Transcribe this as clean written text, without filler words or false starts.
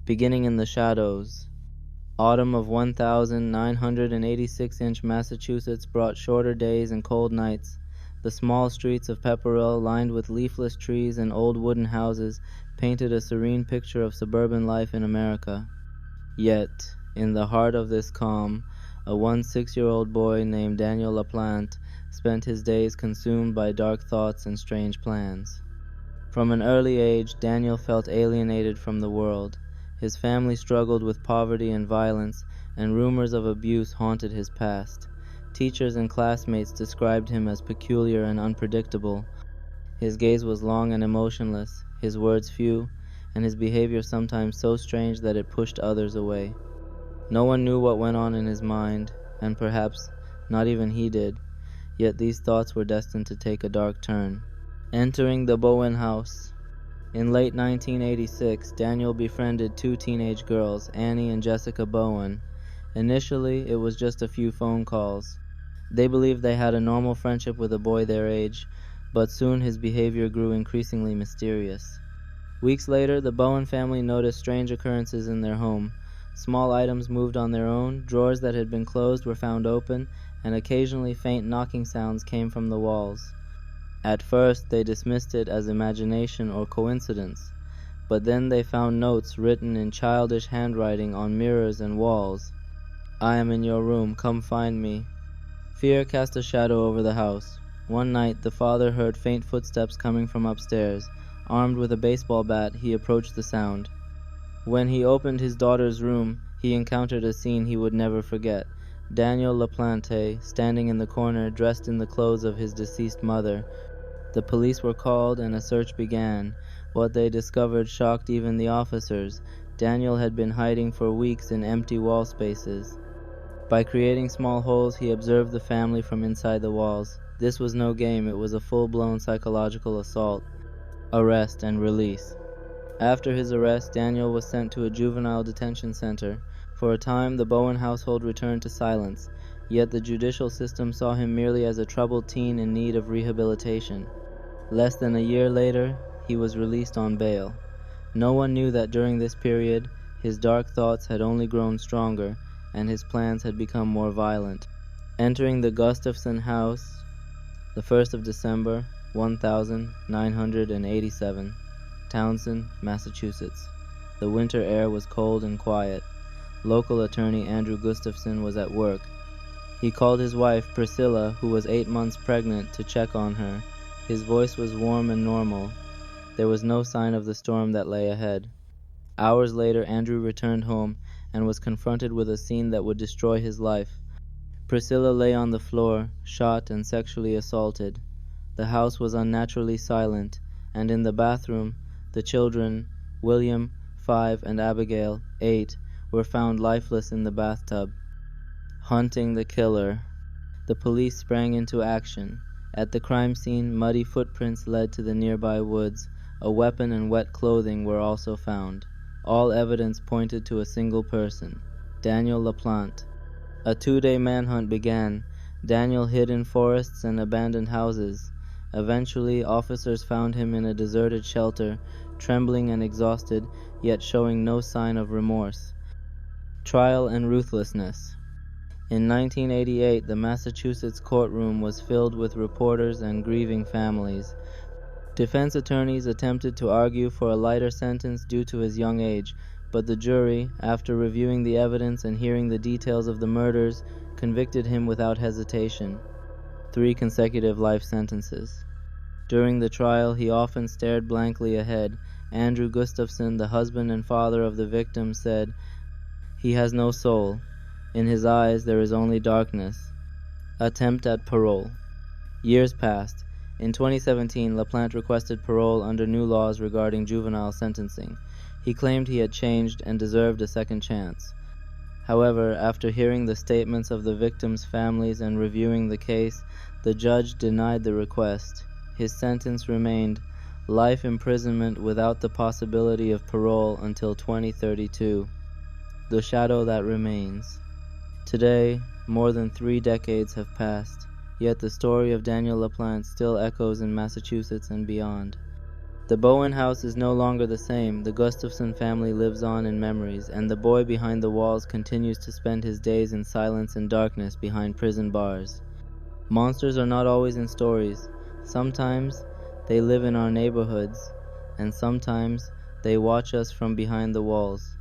Beginning in the shadows. Autumn of 1986-inch Massachusetts brought shorter days and cold nights. The small streets of Pepperell, lined with leafless trees and old wooden houses, painted a serene picture of suburban life in America. Yet, in the heart of this calm, a 6-year-old boy named Daniel LaPlante spent his days consumed by dark thoughts and strange plans. From an early age, Daniel felt alienated from the world. His family struggled with poverty and violence, and rumors of abuse haunted his past. Teachers and classmates described him as peculiar and unpredictable. His gaze was long and emotionless, his words few, and his behavior sometimes so strange that it pushed others away. No one knew what went on in his mind, and perhaps not even he did, yet these thoughts were destined to take a dark turn. Entering the Bowen house. In late 1986, Daniel befriended 2 teenage girls, Annie and Jessica Bowen. Initially, it was just a few phone calls. They believed they had a normal friendship with a boy their age, but soon his behavior grew increasingly mysterious. Weeks later, the Bowen family noticed strange occurrences in their home. Small items moved on their own, drawers that had been closed were found open, and occasionally faint knocking sounds came from the walls. At first, they dismissed it as imagination or coincidence, but then they found notes written in childish handwriting on mirrors and walls. "I am in your room, come find me." Fear cast a shadow over the house. One night, the father heard faint footsteps coming from upstairs. Armed with a baseball bat, he approached the sound. When he opened his daughter's room, he encountered a scene he would never forget. Daniel LaPlante, standing in the corner, dressed in the clothes of his deceased mother. The police were called and a search began. What they discovered shocked even the officers. Daniel had been hiding for weeks in empty wall spaces. By creating small holes, he observed the family from inside the walls. This was no game, it was a full-blown psychological assault. Arrest and release. After his arrest, Daniel was sent to a juvenile detention center. For a time, the Bowen household returned to silence, yet the judicial system saw him merely as a troubled teen in need of rehabilitation. Less than a year later, he was released on bail. No one knew that during this period, his dark thoughts had only grown stronger, and his plans had become more violent. Entering the Gustafson house, the 1st of December, 1987, Townsend, Massachusetts. The winter air was cold and quiet. Local attorney Andrew Gustafson was at work. He called his wife, Priscilla, who was 8 months pregnant, to check on her. His voice was warm and normal. There was no sign of the storm that lay ahead. Hours later, Andrew returned home and was confronted with a scene that would destroy his life. Priscilla lay on the floor, shot and sexually assaulted. The house was unnaturally silent, and in the bathroom, the children, William, 5, and Abigail, 8, were found lifeless in the bathtub. Hunting the killer. The police sprang into action. At the crime scene, muddy footprints led to the nearby woods. A weapon and wet clothing were also found. All evidence pointed to a single person, Daniel LaPlante. A 2-day manhunt began. Daniel hid in forests and abandoned houses. Eventually, officers found him in a deserted shelter, trembling and exhausted, yet showing no sign of remorse. Trial and ruthlessness. In 1988, the Massachusetts courtroom was filled with reporters and grieving families. Defense attorneys attempted to argue for a lighter sentence due to his young age, but the jury, after reviewing the evidence and hearing the details of the murders, convicted him without hesitation. 3 consecutive life sentences. During the trial, he often stared blankly ahead. Andrew Gustafson, the husband and father of the victim, said, "He has no soul. In his eyes there is only darkness." Attempt at parole. Years passed. In 2017, LaPlante requested parole under new laws regarding juvenile sentencing. He claimed he had changed and deserved a second chance. However, after hearing the statements of the victims' families and reviewing the case, the judge denied the request. His sentence remained life imprisonment without the possibility of parole until 2032. The shadow that remains. Today, more than 3 decades have passed, yet the story of Daniel LaPlante still echoes in Massachusetts and beyond. The Bowen house is no longer the same. The Gustafson family lives on in memories, and the boy behind the walls continues to spend his days in silence and darkness behind prison bars. Monsters are not always in stories. Sometimes they live in our neighborhoods, and sometimes they watch us from behind the walls.